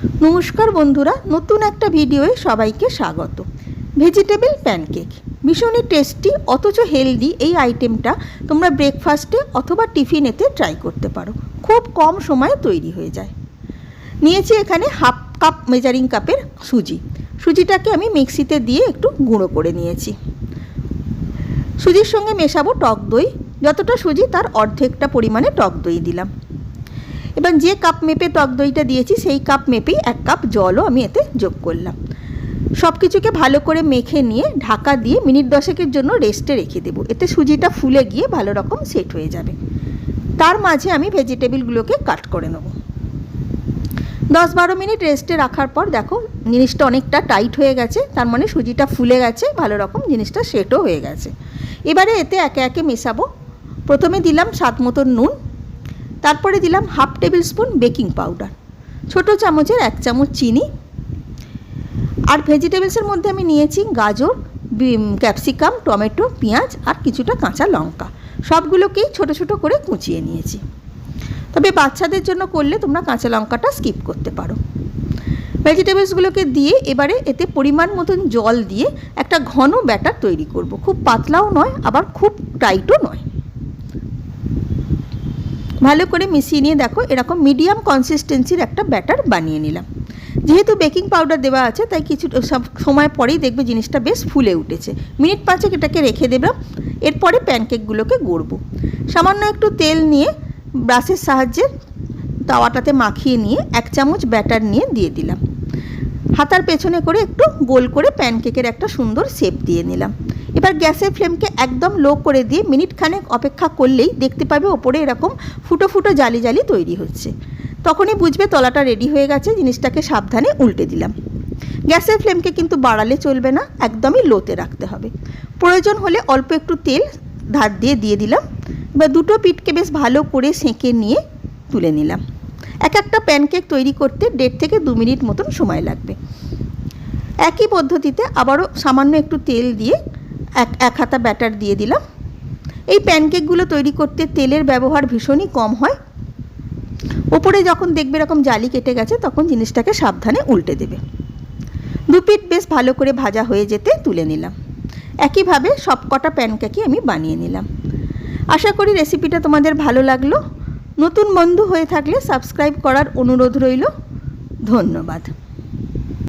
নমস্কার বন্ধুরা, নতুন একটা ভিডিওয়ে সবাইকে স্বাগত। ভেজিটেবল প্যানকেক ভীষণই টেস্টি অথচ হেলদি। এই আইটেমটা তোমরা ব্রেকফাস্টে অথবা টিফিনেতে ট্রাই করতে পারো, খুব কম সময়ে তৈরি হয়ে যায়। নিয়েছি এখানে হাফ কাপ মেজারিং কাপের সুজিটাকে আমি মিক্সিতে দিয়ে একটু গুঁড়ো করে নিয়েছি। সুজির সঙ্গে মেশাবো টক দই, যতটা সুজি তার অর্ধেকটা পরিমাণে টক দই দিলাম। এবার যে কাপ মেপে টক দইটা দিয়েছি সেই কাপ মেপেই 1 কাপ জলও আমি এতে যোগ করলাম। সব কিছুকে ভালো করে মেখে নিয়ে ঢাকা দিয়ে মিনিট 10 জন্য রেস্টে রেখে দেবো। এতে সুজিটা ফুলে গিয়ে ভালো রকম সেট হয়ে যাবে। তার মাঝে আমি ভেজিটেবলগুলোকে কাট করে নেব। 10-12 মিনিট রেস্টে রাখার পর দেখো জিনিসটা অনেকটা টাইট হয়ে গেছে, তার মানে সুজিটা ফুলে গেছে, ভালো রকম জিনিসটা সেটও হয়ে গেছে। এবারে এতে একে একে মেশাবো। প্রথমে দিলাম স্বাদ মতো নুন, তারপরে দিলাম half table spoon baking powder, ছোটো চামচের 1 চামচ চিনি। আর ভেজিটেবলসের মধ্যে আমি নিয়েছি গাজর, ক্যাপসিকাম, টমেটো, পেঁয়াজ আর কিছুটা কাঁচা লঙ্কা। সবগুলোকেই ছোট ছোট করে কুচিয়ে নিয়েছি। তবে বাচ্চাদের জন্য করলে তোমরা কাঁচা লঙ্কাটা স্কিপ করতে পারো। ভেজিটেবলসগুলোকে দিয়ে এবারে এতে পরিমাণ মতন জল দিয়ে একটা ঘন ব্যাটার তৈরি করব। খুব পাতলাও নয়, আবার খুব টাইটও নয়। ভালো করে মিশিয়ে নিয়ে দেখো এরকম মিডিয়াম কনসিস্টেন্সির একটা ব্যাটার বানিয়ে নিলাম। যেহেতু বেকিং পাউডার দেওয়া আছে তাই কিছু সময় পরেই দেখবে জিনিসটা বেশ ফুলে উঠেছে। মিনিট 5 এটাকে রেখে দেব। এরপরে প্যানকেকগুলোকে গড়ব। সামান্য একটু তেল নিয়ে ব্রাশের সাহায্যে তাওয়াটাতে মাখিয়ে নিয়ে 1 চামচ ব্যাটার নিয়ে দিয়ে দিলাম। হাতার পেছনে করে একটু গোল করে প্যানকেকের একটা সুন্দর শেপ দিয়ে নিলাম। এবার গ্যাসের ফ্লেমকে একদম লো করে দিয়ে মিনিট খানেক অপেক্ষা করলেই দেখতে পাবে ওপরে এরকম ফুটো ফুটো জালি জালি তৈরি হচ্ছে। তখনই বুঝবে তলাটা রেডি হয়ে গেছে। জিনিসটাকে সাবধানে উল্টে দিলাম। গ্যাসের ফ্লেমকে কিন্তু বাড়ালে চলবে না, একদমই লোতে রাখতে হবে। প্রয়োজন হলে অল্প একটু তেল ধার দিয়ে দিলাম। এবার দুটো পিঠকে বেশ ভালো করে সেঁকে নিয়ে তুলে নিলাম। একটা প্যানকেক তৈরি করতে 1.5 থেকে 2 মিনিট মতন সময় লাগবে। একই পদ্ধতিতে আবারও সামান্য একটু তেল দিয়ে এক হাতা ব্যাটার দিয়ে দিলাম। এই প্যানকেকগুলো তৈরি করতে তেলের ব্যবহার ভীষণই কম হয়। ওপরে যখন দেখবে এরকম জালি কেটে গেছে তখন জিনিসটাকে সাবধানে উল্টে দেবে। 2 পিঠ বেশ ভালো করে ভাজা হয়ে যেতে তুলে নিলাম। একইভাবে সব কটা প্যানকেকই আমি বানিয়ে নিলাম। আশা করি রেসিপিটা তোমাদের ভালো লাগলো। নতুন বন্ধু হয়ে থাকলে সাবস্ক্রাইব করার অনুরোধ রইল। ধন্যবাদ।